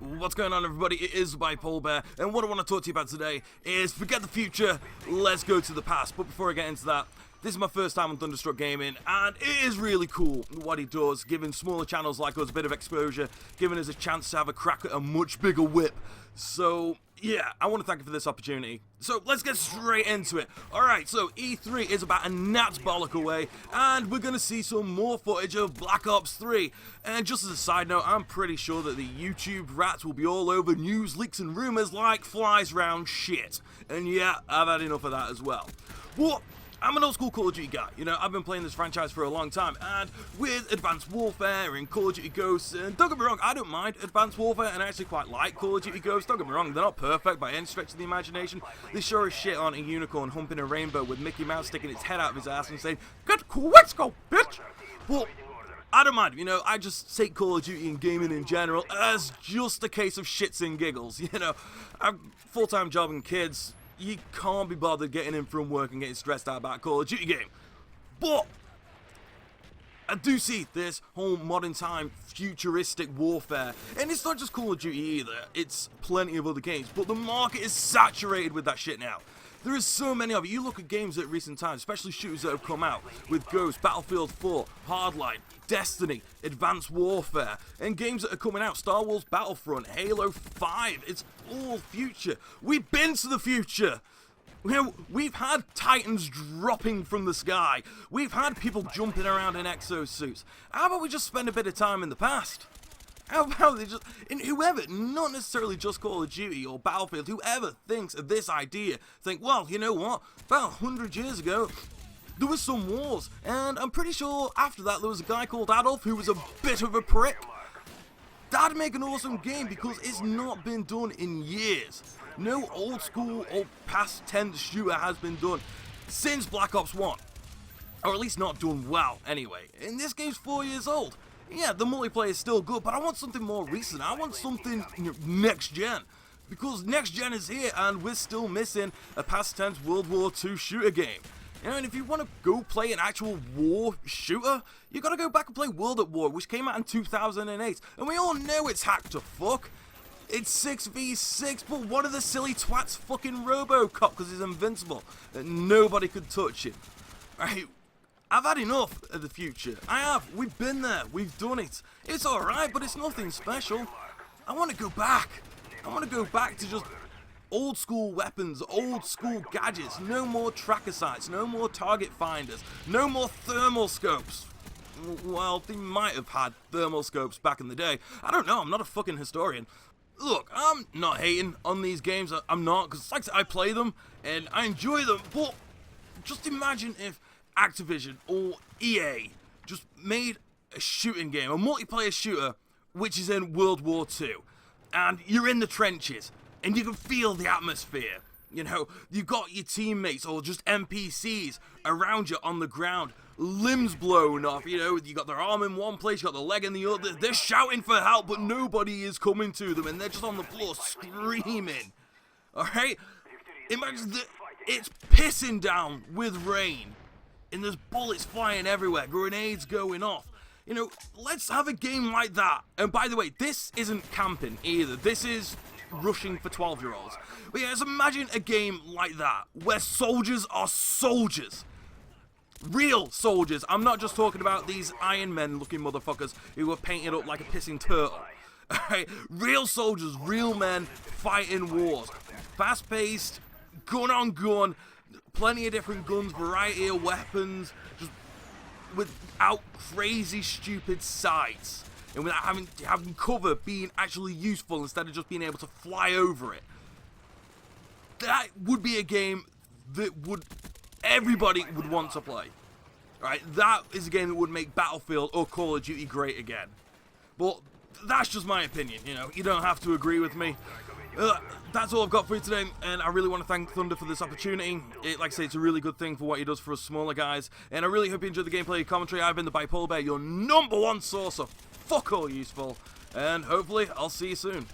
What's going on, everybody? It is Bipolar Bear, and what I want to talk to you about today is forget the future, let's go to the past. But before I get into that, this is my first time on Thunderstruck Gaming, and it is really cool what he does, giving smaller channels like us a bit of exposure, giving us a chance to have a crack at a much bigger whip. So, yeah, I want to thank you for this opportunity. So, let's get straight into it. Alright, so E3 is about a gnat's bollock away, and we're going to see some more footage of Black Ops 3. And just as a side note, I'm pretty sure that the YouTube rats will be all over news, leaks, and rumours like flies round shit. And yeah, I've had enough of that as well. But I'm an old school Call of Duty guy, you know, I've been playing this franchise for a long time, and with Advanced Warfare and Call of Duty Ghosts, and don't get me wrong, I don't mind Advanced Warfare, and I actually quite like Call of Duty Ghosts, don't get me wrong, they're not perfect by any stretch of the imagination. They sure as shit aren't a unicorn humping a rainbow with Mickey Mouse sticking its head out of his ass and saying, "Get Quetzco, bitch!" Well, I don't mind, you know, I just take Call of Duty and gaming in general as just a case of shits and giggles, you know, I've full-time job and kids. You can't be bothered getting in from work and getting stressed out about a Call of Duty game. But I do see this whole modern time futuristic warfare, and it's not just Call of Duty either, it's plenty of other games, but the market is saturated with that shit now. There is so many of it. You look at games at recent times, especially shooters that have come out with Ghost, Battlefield 4, Hardline, Destiny, Advanced Warfare, and games that are coming out, Star Wars Battlefront, Halo 5, it's all future. We've been to the future. You know, we've had Titans dropping from the sky. We've had people jumping around in exosuits. How about we just spend a bit of time in the past? How about they just, and whoever, not necessarily just Call of Duty or Battlefield, whoever thinks of this idea, think, well, you know what, about 100 years ago, there was some wars, and I'm pretty sure after that there was a guy called Adolf who was a bit of a prick. That'd make an awesome game because it's not been done in years. No old school or past tense shooter has been done since Black Ops 1. Or at least not done well, anyway. And this game's 4 years old. Yeah, the multiplayer is still good, but I want something more recent. I want something, you know, next gen. Because next gen is here, and we're still missing a past tense World War II shooter game. You know, and if you want to go play an actual war shooter, you gotta go back and play World at War, which came out in 2008. And we all know it's hacked to fuck. It's 6v6, but one of the silly twats fucking Robocop because he's invincible. And nobody could touch him. Right? I've had enough of the future. I have. We've been there. We've done it. It's alright, but it's nothing special. I want to go back. I want to go back to just old school weapons, old school gadgets. No more tracker sights, no more target finders, no more thermal scopes. Well, they might have had thermal scopes back in the day. I don't know. I'm not a fucking historian. Look, I'm not hating on these games. I'm not, because like I said, I play them and I enjoy them. But just imagine if Activision or EA just made a shooting game, a multiplayer shooter, which is in World War II, and you're in the trenches, and you can feel the atmosphere. You know, you got your teammates or just NPCs around you on the ground, limbs blown off, you know, you got their arm in one place, you got their leg in the other, they're shouting for help, but nobody is coming to them, and they're just on the floor screaming. Alright? Imagine that it's pissing down with rain. And there's bullets flying everywhere, grenades going off. You know, let's have a game like that. And by the way, this isn't camping either. This is rushing for 12-year-olds. But yeah, just imagine a game like that, where soldiers are soldiers. Real soldiers. I'm not just talking about these Iron Men looking motherfuckers who were painted up like a pissing turtle. Alright, real soldiers, real men fighting wars. Fast-paced, gun on gun. Plenty of different guns, variety of weapons, just without crazy stupid sights, and without having cover being actually useful instead of just being able to fly over it. That would be a game that everybody would want to play. Right? That is a game that would make Battlefield or Call of Duty great again. But that's just my opinion, you know, you don't have to agree with me. That's all I've got for you today, and I really want to thank Thunder for this opportunity. Like I say, it's a really good thing for what he does for us smaller guys, and I really hope you enjoyed the gameplay commentary. I've been the Bipolar Bear, your #1 source of fuck all useful, and hopefully I'll see you soon.